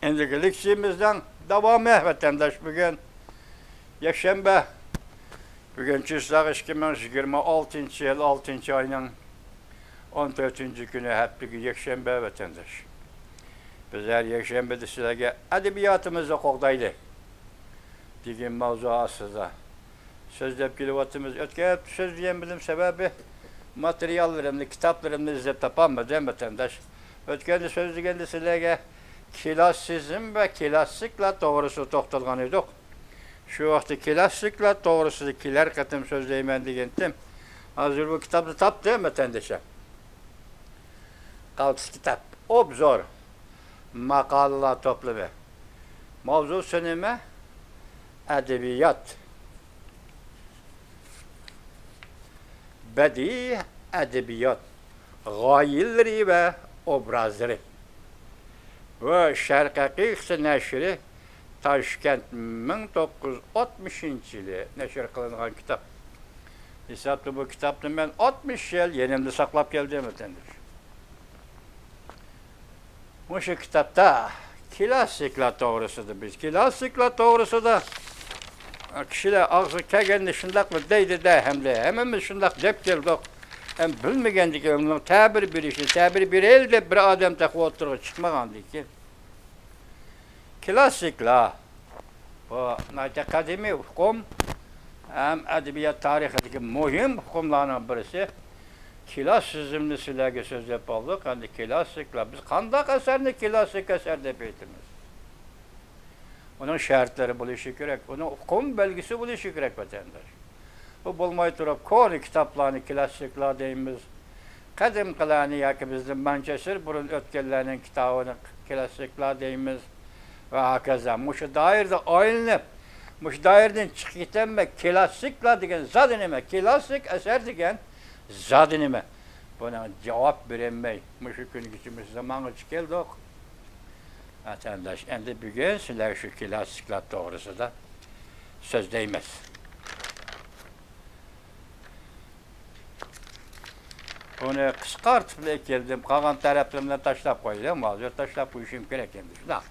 Endiki liksiyimizden devamı vatandaş bugün Yaşembe bugün Çislak 2026 yıl 6. ayının 14. günü hep Yaşembe vatandaş. Bizler Yaşembe'de sizlerge edebiyatımızda qoğdaylı. Degen mavzu asıda. Sözlep kilovatımız ötken söz diyen bizim sebebi materyallarımını, kitaplarımını izlep tapamadım vatandaş. Ötkende söz degende sizlerge klassizm ve klassikla doğrusu toxtalgan edik. Şu vaxtı klassikla doğrusu kiler katım sözleymen degendim. Hazır bu kitabı tapdım vatandaşa. Kalks kitap. Obzor. Makalla toplumu. Mavzu söneme edebiyat. Bedi edebiyat. Gayilleri ve obrazları. Ve Şerqi neşri Taşkent 1960 yılı neşir kılınan kitap. Hesaplı bu kitaptı ben 60 yıl yenimde saklap geldim ötendir. Bu şu kitapta klasikla doğrusudur biz. Klasikla doğrusu da kişiler ağzı kegendi şundaklı deydi de hem de hemimiz şundak dep geldik. Hem bilmegendik onun tabir bir işi, tabir bir elde bir adam takı oturuğa çıkmagandı ki. Klasikla bu akademi hukum hem edebiyat tarihindeki mühim hukumlarının birisi. Klasizmli silahı söz yapalım. Hani klasikla biz kandak eserini klasik eser de beytimiz. Onun şartları buluşu gerek, onun hukum belgesi buluşu gerek vatandaş. Bu bulmayı durup konu kitaplarını klasikla deyimiz. Kadim kılanı ya ki bizim Manchester burun ötkellerinin kitabını klasikla deyimiz ve hakaza. Muşu dairde aynı. Muşu dairden çıkıtemme klasikla degen zadinime klasik eser degen zadinime. Buna cevap veremey. Muşu gün geçimiz zamanı çıkeldik. Vatandaş, endi bugün sizler şu klasikler doğrusu da söz değmez. Bunu kıskartıp geldim, kalan taraflarımdan taşlap koydum, mazur taşlap koyuşum gerek endi.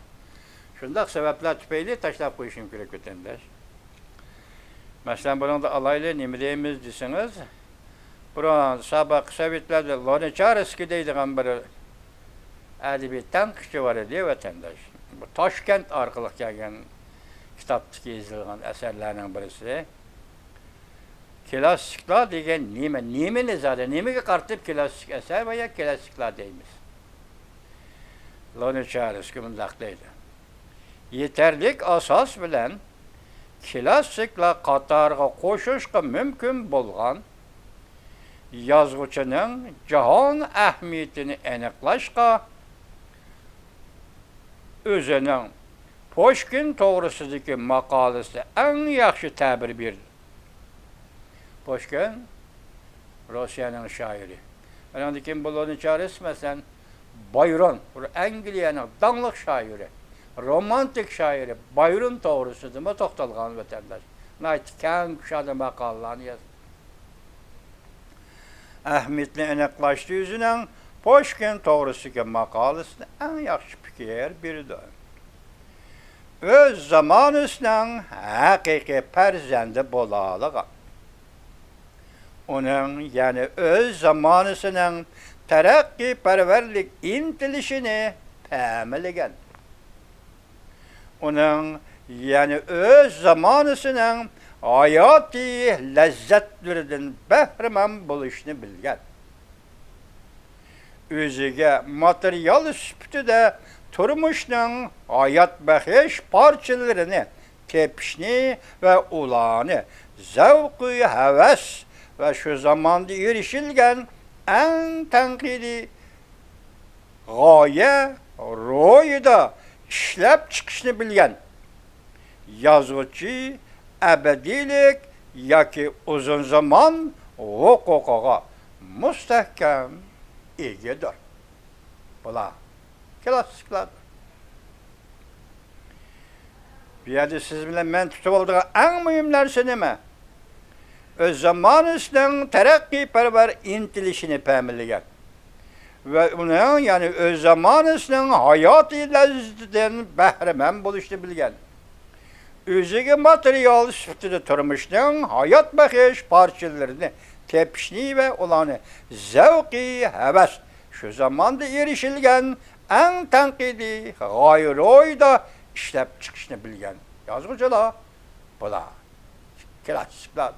Şundak sebepler tüpeyli taşlap koyuşum gerek ötenler. Mesela bunun da alaylı nimreyimiz desiniz, buranın sabah Sovyetler'de Loniçarski deydiğen bir edebiyattan kişi var diye vatandaş. Bu Taşkent arkalık gelgen kitaptaki yazılan eserlerinin birisi. Klasikler degen nime ne zaten, nime ki kartıp klasik eser veya klasikler deyimiz. Loniçarski bundaktaydı. Yeterlik asas bilen klasikler katarga koşuşka mümkün bolgan yazgıçının cahan ahmiyetini aniqlaşqa özünün Pushkin toğrusudaki makalesi en yaxşı tabir berdi. Pushkin Rusiyanın şairi. Öyle kim bulduğunu çağrısmasan Byron, Angliyanın danlıq şairi, romantik şairi Byron toğrusudur mu toxtalğan vatandaş. Nayt kan kuşadı makallaını yaz. Ahmetli aniqlaşdı yüzünen Pushkin toğrusudaki makalesini en yaxşı fikir berdi. Öz zamanısının hakiki perzendi bolalığa. Onun yani öz zamanısının terakki perverlik intilişini pemeligen. Onun yani öz zamanısının hayati lezzetlerden behremen buluşunu bilgen. Özüge materyal süpütüde turmuşnun hayat behiş parçalarını, tepşini ve ulanı, zevku heves ve şu zamanda erişilgen en tenkidi gaye, royu da işlep çıkışını bilgen. Yazgıcı, ebedilik ya ki uzun zaman hukuka müstehkem ilgidir. Bula klasikler. Bir yerde siz bilen ben tutup olduğu en mühim narsa neme? Öz zamanısının terakki perver intilişini pemiligen. ve onun yani öz zamanısının hayatı lezzetinden bəhrəmən buluştu bilgen. Özüge materyal sütüdü turmuşdan hayat bakış parçalarını tepişni ve olanı zevki heves şu zamanda erişilgen en tenkidi gayroyda işlep çıkışını bilgen. Yazgıcılar bula klasikler,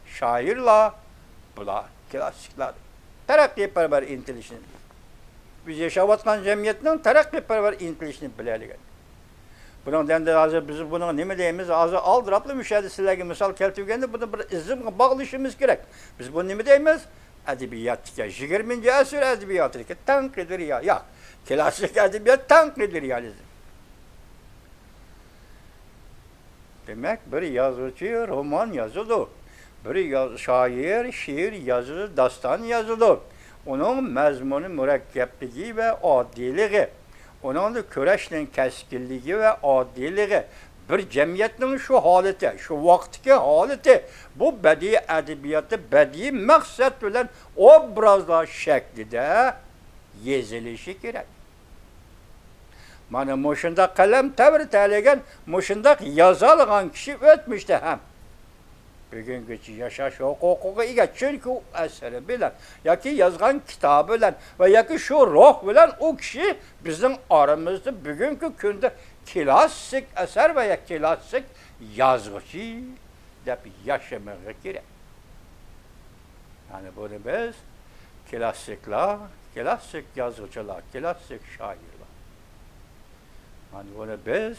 şairler bula klasikler. Terakkiperver intilişini. Biz yaşavatkan cemiyetinin terakkiperver intilişini bileligen. Bunun dende azı biz bunun nime deyimiz azı aldıraplı müşahedesiyle misal keltügende bunu bir izim bağlışımız gerek. Biz bunu nime deyimiz? Edebiyatçıya 20. asır edebiyatı tankidir ya. Ya klasik edebiyat tankidir realizm. Demek bir yazıcı roman yazılı. Bir şair şiir yazılı, dastan yazılı. Onun mezmunu mürekkepliği ve adiliği. Onun da köreşinin keskinliği ve adiliği. Bir cemiyetin şu haleti, şu vaktiki haleti. Bu bedi edebiyatı, bedi maksat olan obrazlar şeklinde yazılışı gerek. Mana muşunda kalem tevri telegen, muşunda yazalgan kişi ötmüştü hem. Bugünkü yaşaş hukuku ile çünkü o eseri bilen, ya ki yazgan kitabı bilen ve ya ki şu ruh bilen o kişi bizim aramızda bugünkü günde klasik eser veya klasik yazgıcı da yaşamaya gerek. Yani bunu biz klasikler, klasik yazgıcılar, klasik şairler. Yani bunu biz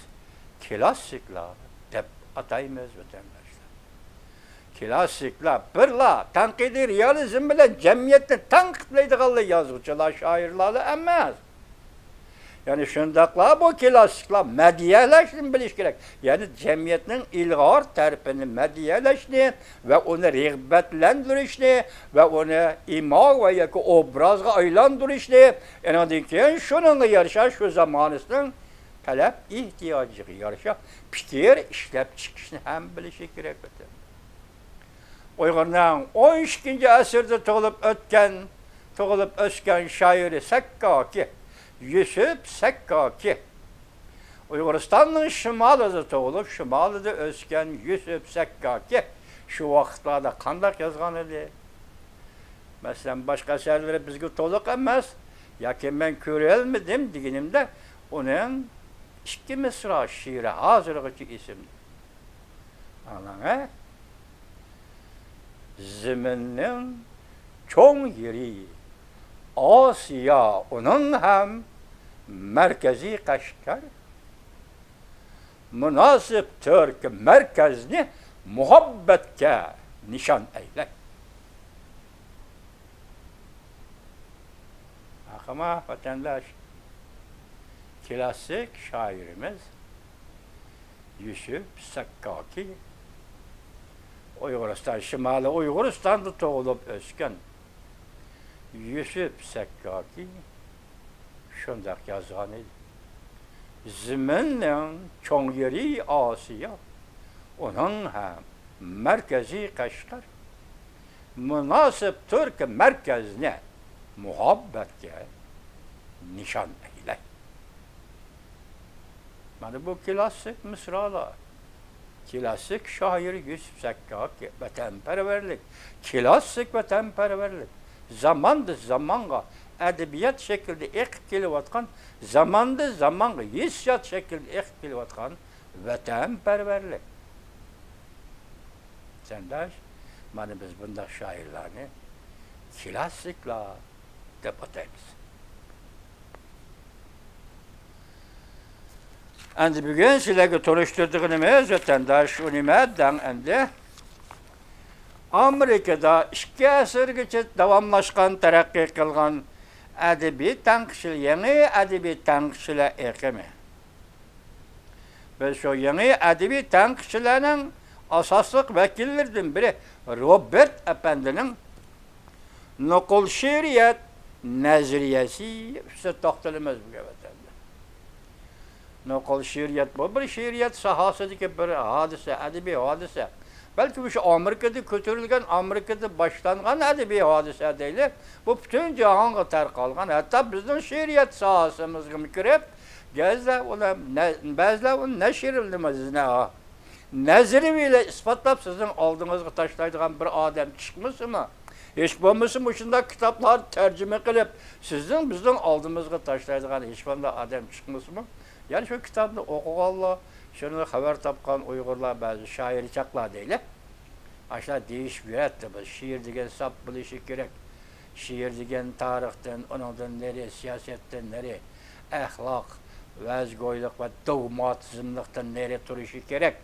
klasikler dep atayımız vatandaşlar. Klasikler birla tenkidi realizm bilen cemiyetini tankitleydiğalı yazgıcılar, şairlerle emez. Yani şundakla bu klasikler medyeleştiğini biliş gerek. Yani cemiyetinin ilgar terpini medyeleştiğini ve onu rağbetlendirişini ve onu ima ve yakı obrazga aylandırışını en adıyken şunun yarışa şu zamanısının talep ihtiyacı yarışa fikir işlep çıkışını hem bilişi gerek. Uygur'un 12. asırda doğulup ösken şairi Sekkaki, Yusuf Sekkaki. Uyguristan'ın şimalıda doğulup şimalıda ösken Yusuf Sekkaki şu vakitlerde kandak yazgan idi. Mesela başka eserleri bizge toluk emez. Ya ki ben körelmedim diginimde onun 2 mısra şiiri hazırlıkçı isimdi. Anladın. Ziminin çoğun yeri Asya onun hem merkezi Kaşgar münasip Türk merkezini muhabbetke nişan eyle. Ama vatandaş klasik şairimiz Yusuf Sekkaki Uygur'istan, Şimali Uygur'istan'da doğulup ösken Yusuf Sekkaki şundak yazgan idi. Ziminin çoğun yeri Asya, onun hem merkezi Kaşgar, münasip Türk merkezine muhabbetke nişan eyle. Yani bu klasik mısralar. Klasik şair Yusuf Sekkaki vatanperverlik, klasik vatanperverlik. Zamandı zamanga edebiyat şekilde ekilivatkan, zamandı zamanga hissiyat şekilde ekilivatkan vatanperverlik. Sendaş, yani biz bunda şairlerini klasikla depatayız. Endi bugün sizlerge tanıştırdığımız vatandaş unimetden endi Amerika'da 2 asırgacha davamlaşkan, terakki kılgan edebi tanqışıl, yeni edebi tanqışıla ekimi. Ve şu yeni edebi tanqışılarının asaslık vekillerden biri Robert Efendi'nin nokul şiiriyet nezriyesi üstü tahtılımız bu vatandaş. Nokul şiiriyet bu bir şiiriyet sahasıdaki bir hadise, edebi hadise. Belki şu Amerika'da kötürülgen, Amerika'da başlangan edebi hadise değil. Bu bütün cihanga tarqalgan. Hatta bizning şiiriyat sahasımızga kirib, gezle ona bazılar onu neşirilmez ne ha. Nezri bile ispatlap sizin aldığınızga taşlaydigan bir adam çıkmışmı? Hiç bo'lmasa şunda kitaplar tercüme kılıp sizin bizden aldığımızga taşlaydigan hiç bunda adam çıkmışmı? Yani şu kitabını okuganlar, şunu haber tapkan Uygurlar bazı şair çaklar değil. Aşağı değiş verdi bu. Şiir degen sap bilişi gerek. Şiir degen tarihten, ondan nereye, siyasetten nereye, ahlak, vazgoyluk ve dogmatizmlikten nereye turuşu gerek.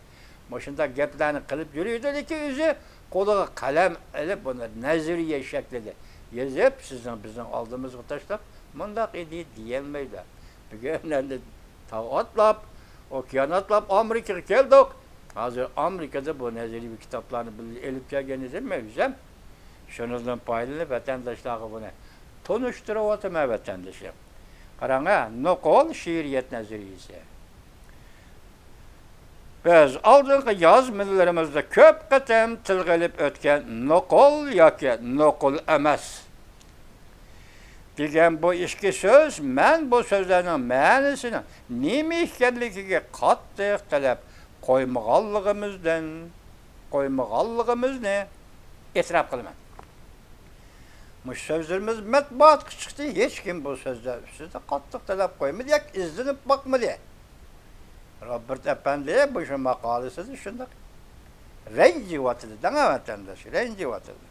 Başında geplerini kılıp yürüyordu ki yüzü koluğa kalem elip bunu neziriye şeklinde yazıp sizden bizden aldığımız taşlap mundak idi diyemeyler. Bugünlerde tağ atlap, okyan atlap Amerika'ya geldik. Hazır Amerika'da bu neziri bir kitaplarını elip gelgeniz değil mi güzel? Şunuzdan paylanıp vatandaşları bunu tanıştırıvatım vatandaşlar. Karana nokol şiiriyet neziriyse. Biz aldığımız yaz millilerimizde köp qatam tilg'ilib o'tgan nokol yoki nokol emas degan bu ikki so'z men bu so'zlarning ma'nosini nima ekanligiga qattiq talab qo'ymaganligimizni e'tirof qilaman. Bu so'zlarimiz matbuotga chiqdi, hech kim bu so'zlar ustida qattiq talab qo'ymadi, yoki izlanib boqmadi. Robert Efendi bu şu makalesini şunda rencivatıdı, dana vatandaş, rencivatıdı.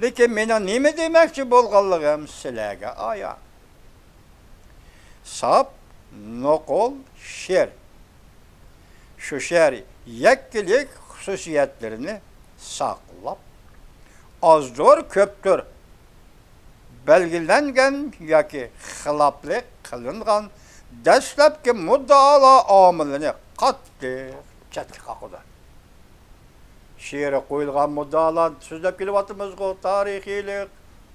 Lekin mena nime demekçi bolğanlığım silerge aya. Sap, nokol, şer. Şu şer yekkilik hususiyetlerini saklap, azdır köptür belgilengen yoki xilaplik kılıngan dastlabki muddala omilini qattiq chetga qoqdi. She'rga qo'yilgan muddaolar so'zlab kelyapmiz-ku, tarixiylik,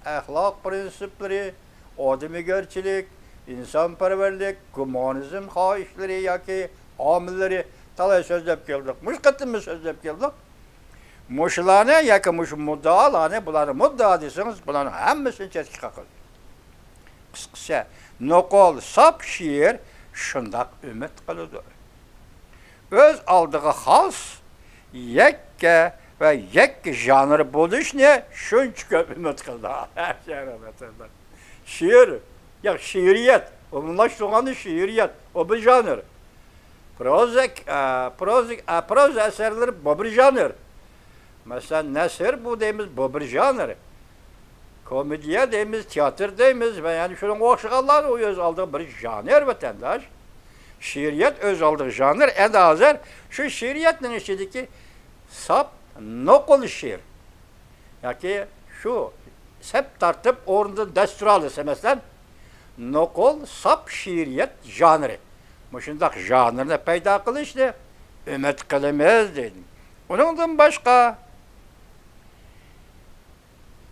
axloq prinsiplari, odamgarchilik, insonparvarlik, gumonizm xohishlari yoki omillari talay so'zlab keldik. Mush qatimiz so'zlab keldik. Mushlarni yoki mush muddaolarni, bularni muddao desangiz, bularni hammasini chetga qoqdi. Qisqasi nokol sap şiir şundak ümit kılıdı. Öz aldığı has yekke ve yekke janr buluş ne şunç köp ümit kıldı. Şiir, ya şiiriyet, o bunlaştığını şiiriyet, o bir janr. Proza eserleri bu bir janr. Mesela nesir bu deyimiz bu bir janr. Komediya deyimiz, tiyatr deyimiz ve yani şunun oxşağanlar o öz aldığı bir janr vatandaş. Şiiriyet öz aldığı janr en hazır şu şiiriyetin içindeki sap nokol şiir. Yani şu sep tartıp orada destur alırsa mesela nokol sap şiiriyet janrı. Bu şundak janrını peyda kılıştı. Ümit kılımız dedim. Ondan başka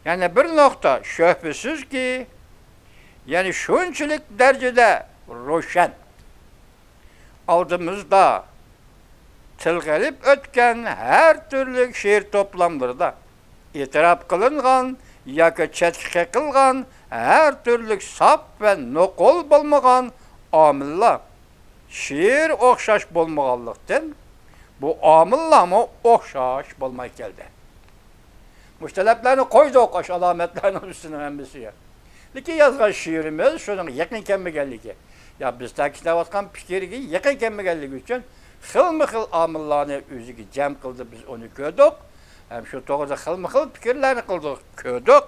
yani bir nokta şüphesiz ki yani şunçilik derecede roşan aldığımızda tilg'ilib ötken her türlü şiir toplamlarında itiraf kılıngan yoki chetga qilgan her türlü sap ve nokol bo'lmagan omillar şiir o'xshash bo'lmaganlikdan bu omillarmi o'xshash bo'lmay keldi. Müşteleplerini koyduk aş alametlerinin üstüne hembisiye. Liki yazgan şiirimiz şunun yakınken mi geldi ki? Ya biz takipte vatkan fikirgi yakınken mi geldi için xil amillarını özüge cem kıldı biz onu gördük. Hem şu doğruda xil fikirlerini kıldık, gördük.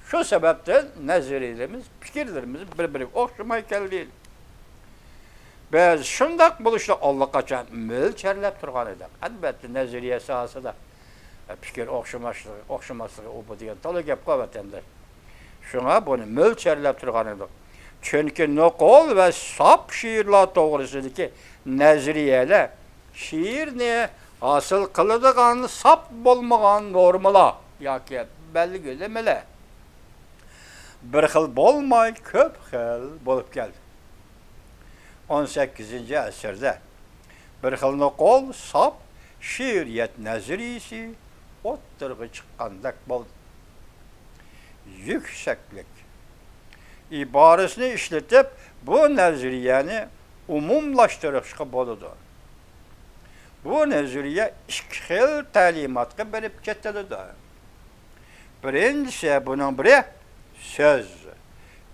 Şu sebepten nezirilerimiz, fikirlerimiz birbirine okşamaya geldi. Biz şundak buluşta Allah kaçan mölçerlep turgan edik. Elbette neziriye sahası da fikir okşamaslığı o bu degan to'la gap qolib vatandaş. Şuna bunu mölçerlep turgan edik. Çünkü nokol ve sap şiirler to'g'risidagi nazariyalar şiirni hosil qiladigan sap bo'lmagan normalar yoki belgilemeler bir xil bo'lmay ko'p xil bo'lib keldi. 18. asrda bir xil nuqul, sap, şiiriyet nazirisi o'ttirg'i chiqqandek bo'ldi. Yükseklik iboresini ishlatib, bu naziriyani umumlashtirishga bo'ladi. Bu naziriya ikki xil ta'limotga berib ketadi. Birinchisi, buning biri so'z,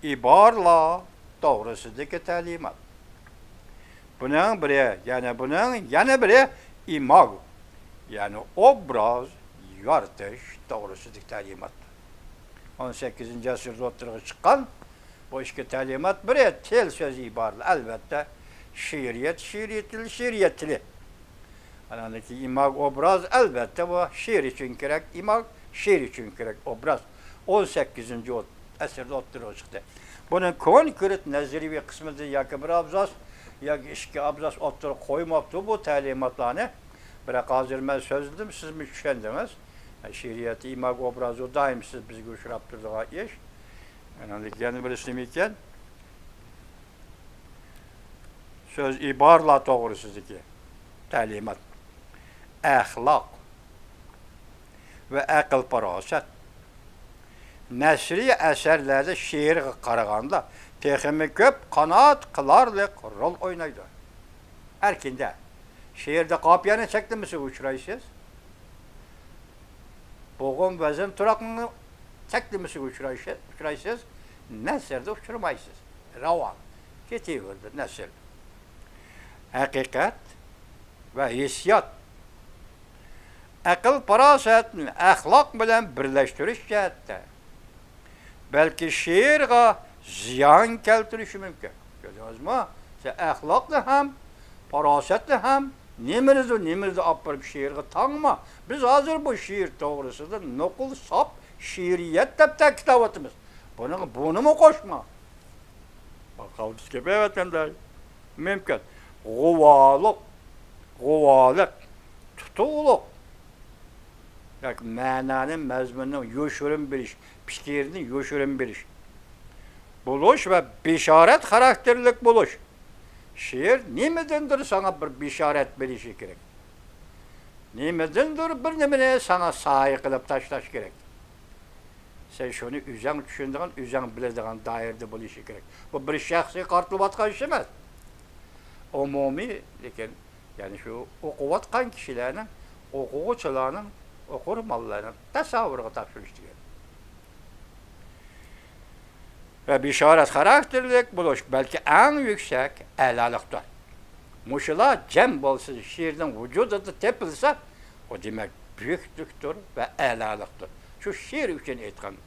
iboralar to'g'risidagi ta'limot. Buning biri, yana biri imag, ya'ni obraz yoritish to'g'risidagi ta'limot. 18-asrda o'ttirg'i chiqqan bu ikki ta'limot biri til so'z iboralar, albatta she'riyat tili. Anadaki imag obraz elbette bu şiir için gerek imag, şiir için gerek obraz. 18. asırda o'ttirg'i chiqdi. Bunun konkret nazariy kısmında yoki bir abzas, yoki ikki abzas o'ttirib qo'ymoqdi bu ta'limotlarni. Biroq hozir men so'zladim, siz mi tushundingiz? Şiiriyat, imag obrazı daim siz bizga uchrab turadigan ish. Anadaki yana birisimi ekan? So'z iboralar to'g'risidagi ta'limot. Ahlak ve akıl parasat nesri eserlerde şiir qaraganda texmi köp kanat kılarlık rol oynaydı. Erkinde şiirde kopyanı çektimisi uçuraysiz. Boğum vezin turakını çektimisi uçuraysiz. Nesirde uçurmaysız. Ravan. Ketiyordu nesir. Hakikat ve hissiyat. Akıl parasatını ahlak bilen birleştiriş cihetde. Belki şiirga ziyan keltirişi mümkün. Gördünüz mü? Ahlaklı hem, parasatlı hem, nimirdi apırıp şiirga tanıma. Biz hazır bu şiir doğrusudur. Nokul sap, şiiriyet de kitabetimiz. Bunu mu koşma? Bakalım gibi evet de mümkün. Guvalık, tutuluk. Yani mananın, mezmunun yoşurum biliş, fikirinin yoşurum biliş. Buluş ve bişaret karakterlik buluş. Şiir nimedendir sana bir bişaret bilişi gerek. Nimedendir bir nimene sana sahi kılıp taşlaş gerek. Sen şunu üzen düşündüğün, üzen bilediğin dairde buluşu gerek. Bu bir şahsi kartlıvatkan iş demez. Umumi, yani şu okuvatkan kişilerin, okuğuçularının okur mallarının tasavvuruna tapşırıştı. Ve bişaret karakterlik buluş belki en yüksek elalıktır. Muşula cem bolsuz şiirin vücudu tepilse o demek büyüklüktür ve elalıktır. Şu şiir için etkandır.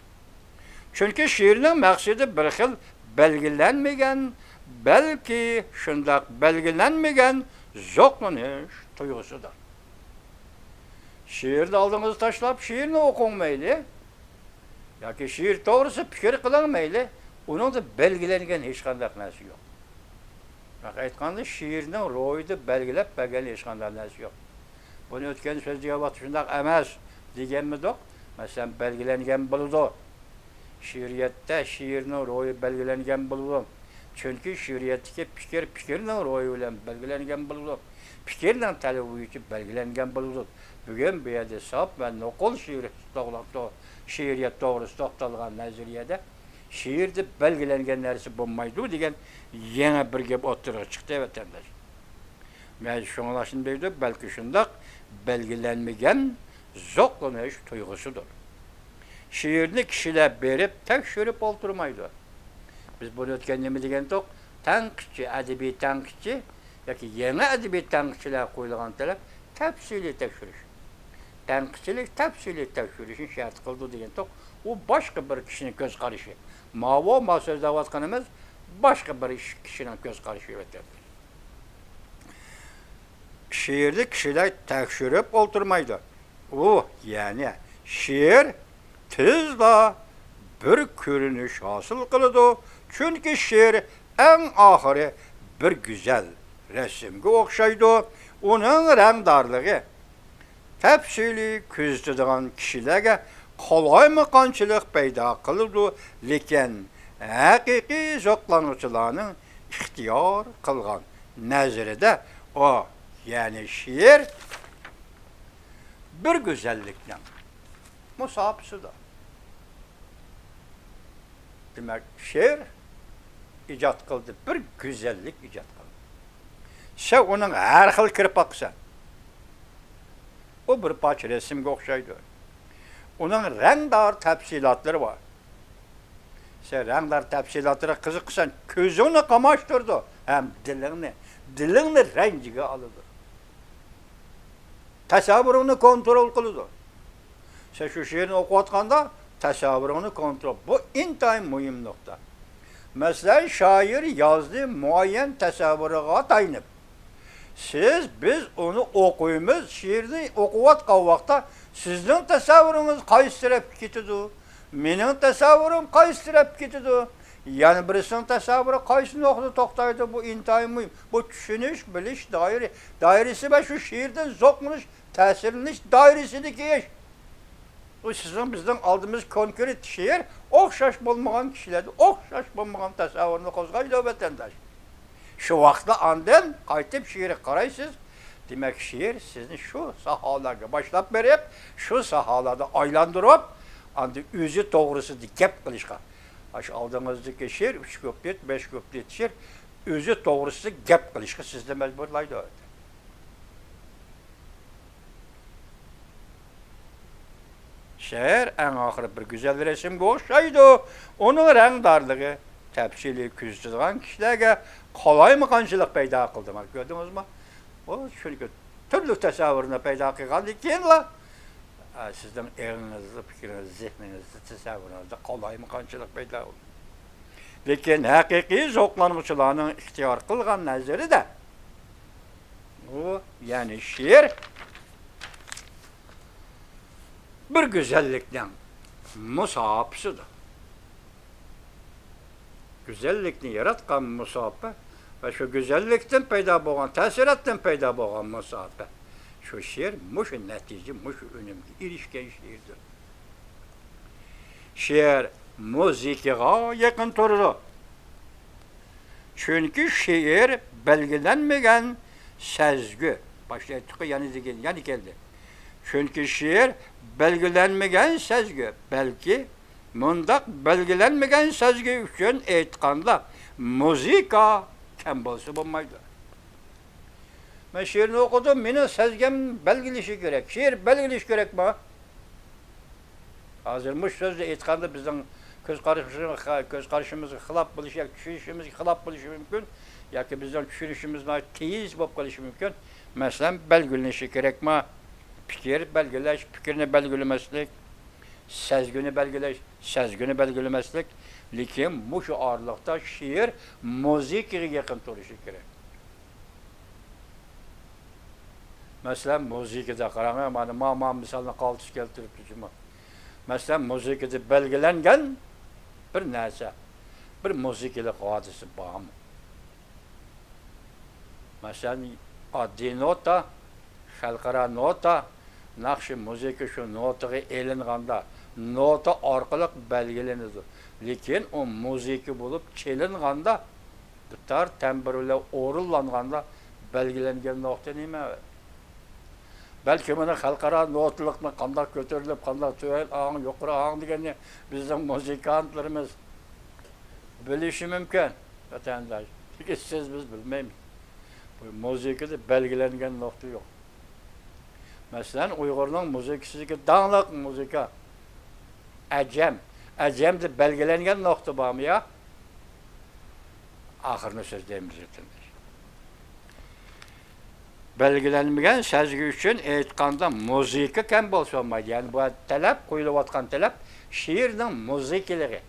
Çünkü şiirin maksidi bir xil belgilenmeyen, belki şundak belgilenmeyen zoklaniş duygusudur. Şiirde aldığınızı taşlap şiirini okunmaylı. Ya ki şiir doğrusu fikir kılınmaylı. Onun da belgilengen hiç kandak nesi yok. Bak aytqanda şiirinin roydu belgilep belgeli hiç kandak nesi yok. Bunu ötken söz cevap şundak emas degenmi dok. Mesela belgilengen buludu. Şiiriyette şiirinin royu belgilengen buludu. Çünkü şiiriyetteki fikirinin royu ile belgilengen buludu. Fikirle talebi için belgilengen buludu. Bugün bir yerde sap ve nokul şiiriyet doğrusu toxtalgan naziriyede şiirde belgilengen neresi bulmaydı degen yeni bir gep o'ttirg'i chiqdi vatandaş. Men şoňlaşyn deydi, belki şundak belgilenmegen zoklaniş duygusudur. Şiirni kişiler berip tekşürüp olturmaydı. Biz bunu ötken nemi degen tok, tanqıçı, edebi tanqıçı, yoki yeni edebi tanqıçılar koyulgan talep tepsili tekşürüş. Tanqıçılık tepsili tekşürüşün şart kıldı degen tok, o başka bir kişinin göz karışı. Ma sözde vatkanımız başka bir kişinin göz karışı verir. Şiirde kişiler tekşürüp oturmaydı. O yani şiir tezla bir görünüş hasıl kılıdı. Çünkü şiir en ahırı bir güzel resimge okşaydı. Onun rengdarlığı tepsili küzdüğün kişilerge kolay mıkançılık peyda kıldı. Lekin hakiki zoklanıcılarının ihtiyar kılgan nezirde o Yani şiir bir güzellikten musabısıdır. Demek şiir icat kıldı, bir güzellik icat kıldı. Sen onun her xil kirip baksan, o bir parça resimge okşaydı. Onun rengdar tepsilatları var. Sen rengdar tepsilatlara kızıksan, közünü kamaştırdı. Hem dilini rencige alıdı. Tasavvurunu kontrol kılıdı. Sen şu şiirini okuyatkanda, tasavvurunu kontrol. Bu intayın mühim nokta. Mesela şair yazdığı muayyen tasavvuruna dayanıp, biz onu okuyumuz, şiirini okuvatkan vakta sizin tasavvurunuz qaysi tarafga ketidi, mening tasavvurum qaysi tarafga ketidi. Yani birisinin tasavvuru qaysi noqtada to'xtaydi, bu intayin mühim. Bu tushunish, bilish dairesi ve şu şiirden zokmuş, ta'sirlanish dairesidagi ish. Bu sizin bizden aldığımız konkret şiir, o'xshash bo'lmagan kishilarda o'xshash bo'lmagan tasavvurni qo'zg'aydi vatandaş. Şu vaqtda andın qaytib şiiri qaraysiz. Demek şiir sizni şu sahalarga başlap berip, şu sahalarda aylandırıp, andi özü doğrusu gap qilishga. Aş aldığınızdaki şiir 3 kuplet, 5 kuplet şiir özü doğrusu gap qilishga sizni mecburlaydi. Şiir en ahırı bir güzel resimge o'xshaydi. Onun rengdarlığı tepsili küzdürgen kişilerge kolaymıqançılık peyda kıldı. Gördünüz mü? O çünkü türlü tasavvuruna peyda kıldı. Kenla sizden elinizde, fikriniz, zihninizde, tasavvurunuzda kolaymıqançılık peyda oldu. Lekin hakiki zoklanmışçılarının ihtiyar kılgan nazarı da o yani şiir bir güzellikten musabısıdır. Güzellikni yaratkan musabı ve şu güzellikten peyda boğan, təsirattan peyda boğan musabı. Şu şiir, muşu netice, muşu önümge ilişken şiirdir. Şiir, müzikiga yakın turdu. Çünkü şiir belgelenmegen sezgü. Başlaytıkı yani geldi. Çünkü şiir belgelenmegen sezgü. Belki mundaq belgelenmegen sezgi üçün aytqanda muzika kam bolsa bo'lmaydi. Men şiirini okudum, meni sezgim belgilishi kerak. Şiir belgilish kerakmi? Hozir bu so'zni aytganda bizning ko'z qarashimizga xilaf bo'lishi, tushunishimizga xilaf bo'lishi mumkin yoki bizning tushunishimiz tez bo'lib qolishi mumkin. Masalan, belgilanishi kerakmi? Fikir belgilash, fikrni belgilamaslik, sezgini belgilemeslik, lekin bu şu ağırlıkta şiir müzikiga yakın turishi kerak. Mesela müzikada qarang, mana misalni qaltis keltiribdi. Mesela müzikada belgilangan bir narsa, bir musikilik hodisa bormi? Mesela oddiy nota, xalqaro nota, naqshi musiqa şu notaga elinganda nota orqali belgilanadi. Lekin o musiqa bo'lib chelinganda, gitar tamburlar o'rinlanganda belgilangan nota nima? Belki mana xalqaro notalikni qanday ko'tarilib, qanday tuval, yuqori deganni bizning muzikantlarimiz bilishi mumkin. Vatandaş, siz biz bilmaymiz. Bu musiqada belgilangan nota yo'q. Mesela Uygur'un müzikasıdaki dağlık müzika, Acem'de belgelengen nokta var mı ya? Ahırını sözlerimiz ettiler. Belgelenmeyen sezgi üçün aytqanda müzika kam bolsa olmaydı. Yani bu talep, qo'yilayotgan talep şiirning müzikaligi.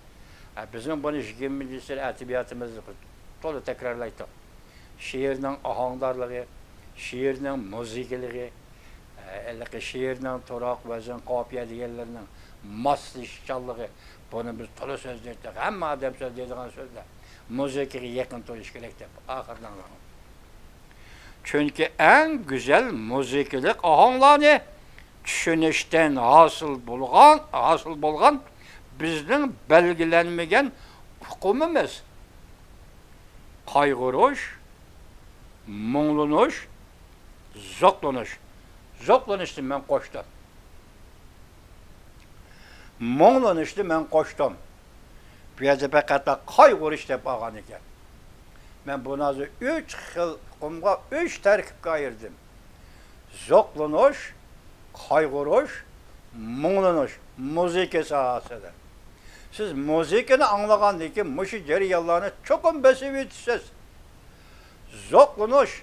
Bizim bunu 20. yil adabiyatımızda to'la takrorlaydi. Şiirning ahangdarligi, şiirning müzikaligi, şiirning to'roq vazn qofiya deganlarning moslashchanligi, buni biz to'la so'zlaydik. Hamma odam so'zlaydigan so'zlar. Muzikaga yaqin turish kerak deb oxirdan. Çünkü en güzel müzikalik ahanglarni tushunishdan hosil bo'lgan bizning belgilanmagan hukumimiz. Qayg'urish, muңlanish, zoqlanish. Zoqlanishni men qo'shdim. Mo'nglanishni men qo'shdim. Bu yerda faqat qayg'urish deb olgan ekan. Men buni hozir 3 xil qumga 3 tarkibga ayirdim. Zoqlanish, qayg'urish, mo'nglanish muzika sohasida. Siz muzikani anglagandan keyin mushu jarayonlarni cho'qim besib o'tasiz. Zoqlanish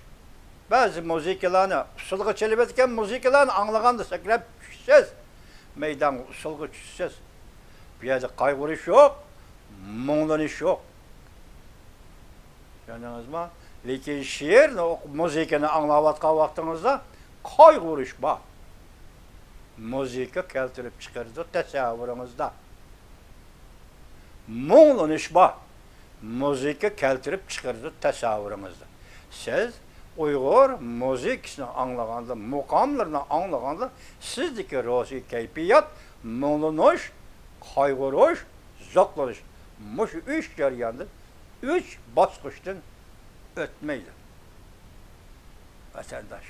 ba'zi muzikalarni usulga chelib etgan muzikalarni anglaganda sakrab tushsiz. Meydan usulga tushsiz. Bu yerda qayg'urish yo'q, mo'nglanish yo'k. Anladınızmı? Lekin şiir, muzikani anglayotgan vaqtingizda qayg'urish bor. Muzika keltirib chiqardi tasavvuringizda. Mo'nglanish bor. Muzika keltirib chiqardi tasavvuringizda. Siz Uyg'ur muzikasini anglaganda, muqomlarni anglaganda sizdagi ruhiy kayfiyat mo'nglanish, qayg'urish, zoqlanish. Mushu 3 jarayonda 3 bosqichdan o'tmaydi. Vatandaş.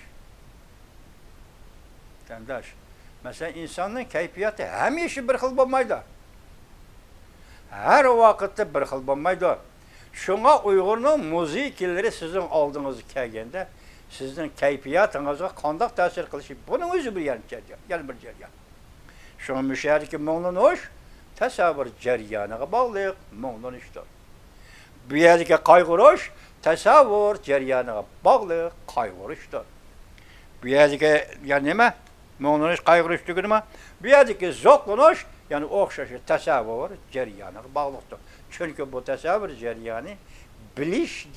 Mesela insanın keyfiyatı hamisha bir xil bo'lmaydi. Her vaqtda bir xil bo'lmaydi. Şuna Uyg'urning musikalari sizin oldingizga kelganda, sizning kayfiyatingizga qanday ta'sir qilishi, buning o'zi bir jarayon. Şuna müşahidaki mo'nglanish tasavvur jarayoniga bog'liq mo'nglanishdir. Bu yerdagi qayg'urish tasavvur jarayoniga bog'liq qayg'urishdir. Bu yerdagi nima? Mo'nglanish qayg'urish nima? Bu yerdagi zoqlanish, ya'ni o'xshash tasavvur jarayoniga bog'liqdir. Chunki bu tasavvur jarayoni bilish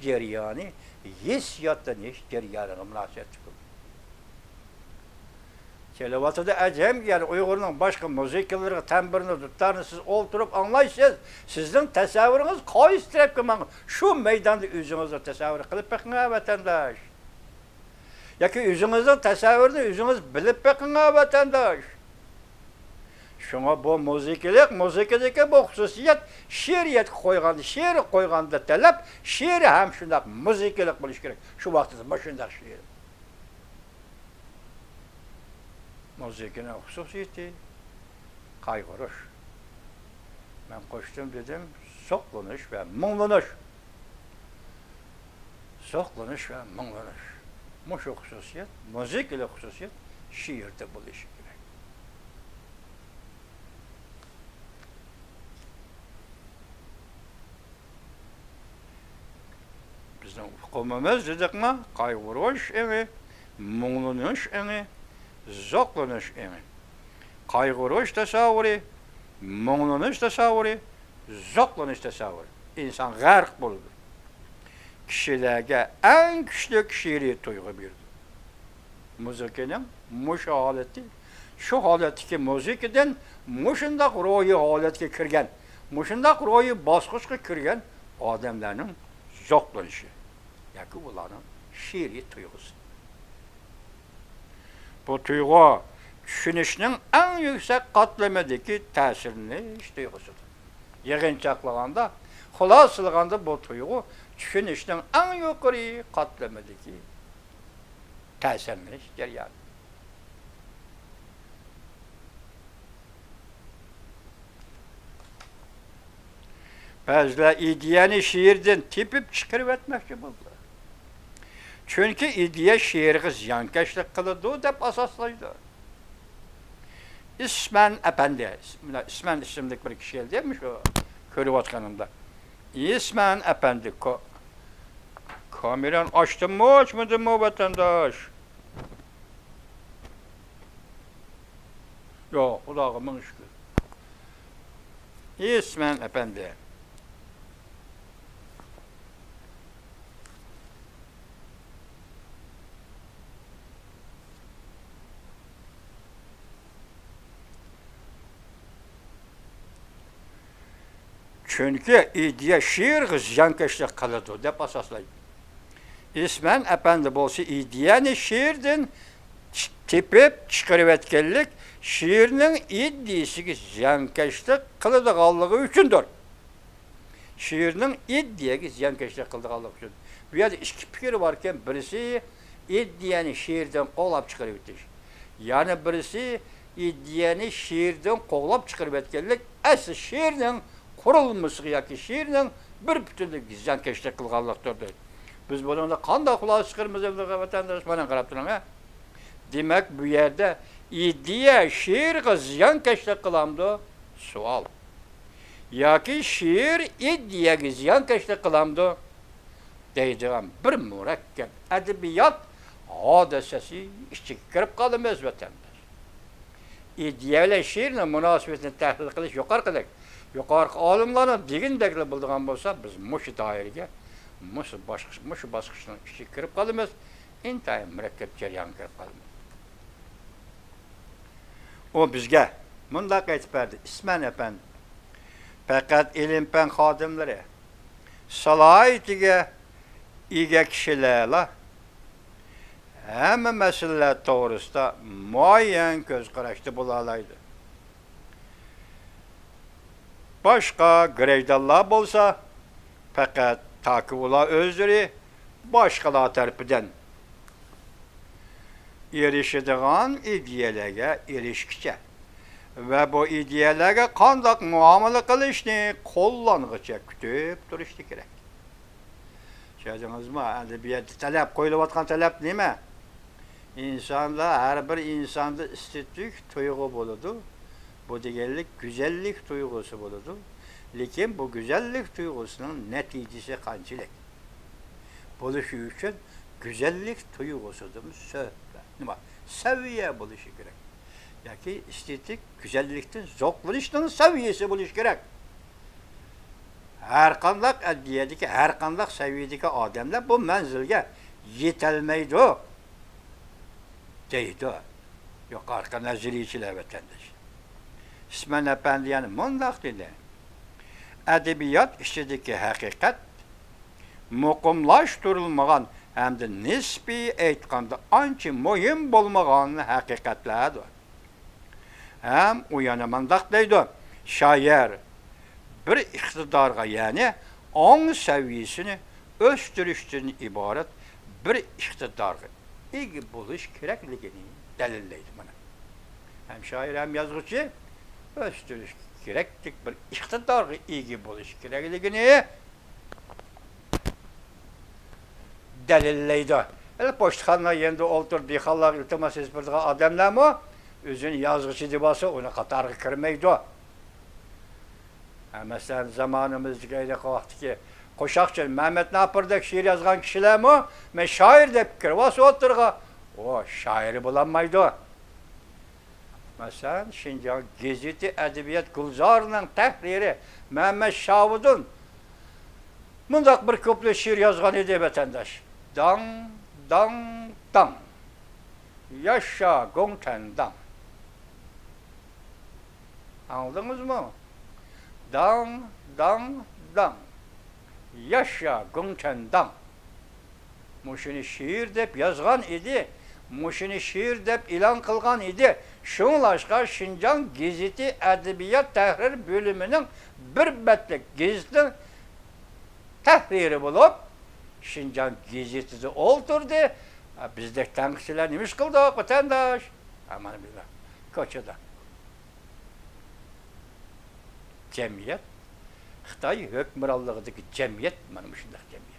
jarayoni hissiyotdanish jarayoniga munosabatli. Kelavatida acem, yani Uyg'urning boshqa muzikalarga tambirini tutlarni siz o'ltirib anglaysiz. Sizning tasavvuringiz qaysi tarafga mang'u? Shu maydonda o'zingizni tasavvur qilib beqing vatandosh. Yoki o'zingizning tasavvurini o'zingiz bilib beqing vatandosh. Shunga bu muzikadagi bu xususiyat she'riyatga qo'yganda talab, she'ri ham shunday muzikalik bo'lishi kerak. Shu vaqtda mana shunday she'r. Muzikaning xususiyati qayg'urish. Men qo'shdim dedim, zoqlanish va mo'nglanish. Zoqlanish va mo'nglanish. Mushu xususiyat, muzikalik xususiyat she'rda bo'lishi kerak. Bizning hukumimiz dedikmi, qayg'urish emi, mo'nglanish emi, zoqlanish emi. Qayg'urish tasavvuri, mo'nglanish tasavvuri, zoqlanish tasavvuri. İnsan g'arq bo'ldi. Kishilarga eng kuchli she'riy tuyg'u berdi. Muzikaning shu holatdagi muzikadan mushundaq ro'yi holatga kirgan, mushundaq ro'yi bosqichga kirgan odamlarning zoqlanishi yoki ularning she'riy tuyg'usi. Bu tuyg'u tushunishning eng yuksak qatlamadagi ta'sirini tuyg'usidir. Yig'inchoqlaganda, xulosalaganda bu tuyg'u tushunishning eng yuqori qatlamadagi ta'sirini jarayoni. Ba'zilar ideyani she'rdan tepib chiqarib o'tmoqchi bo'ldilar. Chunki ideya she'rga ziyonkashlik qiladi deb asoslaydi. İsmen Efendi, İsmen isimli bir kishi keldi, shu ko'rayotganimda. İsmen Efendi kameran açdimmi, açmadimmi vatandaş? Yo'q, Xudoga ming shukr. İsmen Efendi. Çünkü ideya she'rga ziyonkashlik qiladi deb asoslaydi. İsmen Efendi bo'lsa ideyani she'rdan tepib chiqarib o'tganlik she'rning ideyasiga ziyonkashlik qiladiganligi uchundir. She'rning ideyaga ziyonkashlik qiladiganligi uchun. Bu yerda ikki fikir borken, birisi iddiyani she'rdan qo'llab chiqarib o'tish. Yana birisi iddiyani she'rdan qo'llab chiqarib o'tganlik asli she'rning qurilmasiga yoki she'rning bir butunlik ziyonkashlik qilganlikdir deydi. Biz bundan qanday xulosa chiqaramiz deb vatandosh mana qarab turing. Demak, bu yerda iddiya she'rga ziyonkashlik qilamdi? Savol. Yoki she'r iddiyaga ziyonkashlik qilamdi? Deydigan bir murakkab adabiyot hodisasi ichiga kirib qolamiz vatandosh. Iddiya bilan she'rning munosabatini tahlil qilish yuqorqidek olimlarning degandeklar bildigan bo'lsa, biz mushu doiraga, mushu bosqichning ichiga kirib qolamiz. Intayin murakkab jarayonga kirib qolamiz. O bizga mundaq aytib berdi: "İsmen efendi, faqat ilm-fan xodimlari, salohiyatiga ega kishilarla hamma masalalar to'g'risida muayyan ko'z qarashda bo'la oladi. Boshqa greydanlar bo'lsa, faqat toki ular o'zlari boshqalar tarafidan erishadigan ideyalarga erishkicha va bu ideyalarga qanday muomala qilishni qo'llang'icha kutib turishni kerak." Tushundingizmi? Adabiyotda talab qo'yilayotgan talab nima? İnsonlar, har bir insonda estetik tuyg'u bo'ladi. Bu deganlik go'zallik tuyg'usi bo'ladi. Lekin bu go'zallik tuyg'usining natijasi qanchalik? Bo'lishi uchun go'zallik tuyg'usidan nima? Saviya bo'lishi kerak. Yoki estetik go'zallikdan zavqlanishning saviyasi bo'lishi kerak. Har qanday adabiyotdagi, har qanday saviyadagi odamlar bu manzilga yetolmaydi. Deydi. Yuqorqi nazariychilar vatandosh. İsmen efendi yani mundaq dedi: "Adabiyot ichidagi haqiqat muqimlashtirilmagan hamda nisbiy aytganda ancha muhim bo'lmagan haqiqatlardir." Ham u yana mundaq deydi: "Shoir bir iqtidorga, ya'ni ong saviyasini o'stirishdan iborat bir iqtidorga ega bo'lish kerakligini dalillaydi mana. Hem shoir hem yozuvchi o'stirish keraklik bir iqtidorga ega bo'lish kerakligini dalillaydi. Pochtaxonalar endi o'ltirib dehqonlar iltimos etadigan odamlarmi o'zini yozuvchi deb olsa, uni qatoriga kirmaydi. Masalan, zamonimizdagi vaqtdagi qo'shoqchi Mehmet Napirdek she'r yozgan kishilarmi men shoir deb kirib olsa o'tirga, o shoir bo'lolmaydi. Masalan, Şinjan Gazeti Edebiyat Gulzorining tahriri Mehmet Shavudun mundaq bir ko'plik she'r yozgan edi vatandosh. Dang dang dang. Yaşa Gongchen dang. Anladınızmı? Dang dang dang. Yaşa Gongchen dang. Muşuni şiir deb yozgan edi. Muşuni şiir deb ilan qilgan edi. Şunlaşqa Şinjan Gazeti Edebiyat Tahrir bölümünün bir betlik gazetinin tahriri bo'lib, Şinjan Gazeti'de o'ltirdi. Bizdek tanqidchilar nima ish qildik, vatandosh? Mana bizlar ko'chada. Jamiyat Xitoy hukmronligidagi jamiyat mana shunday jamiyat.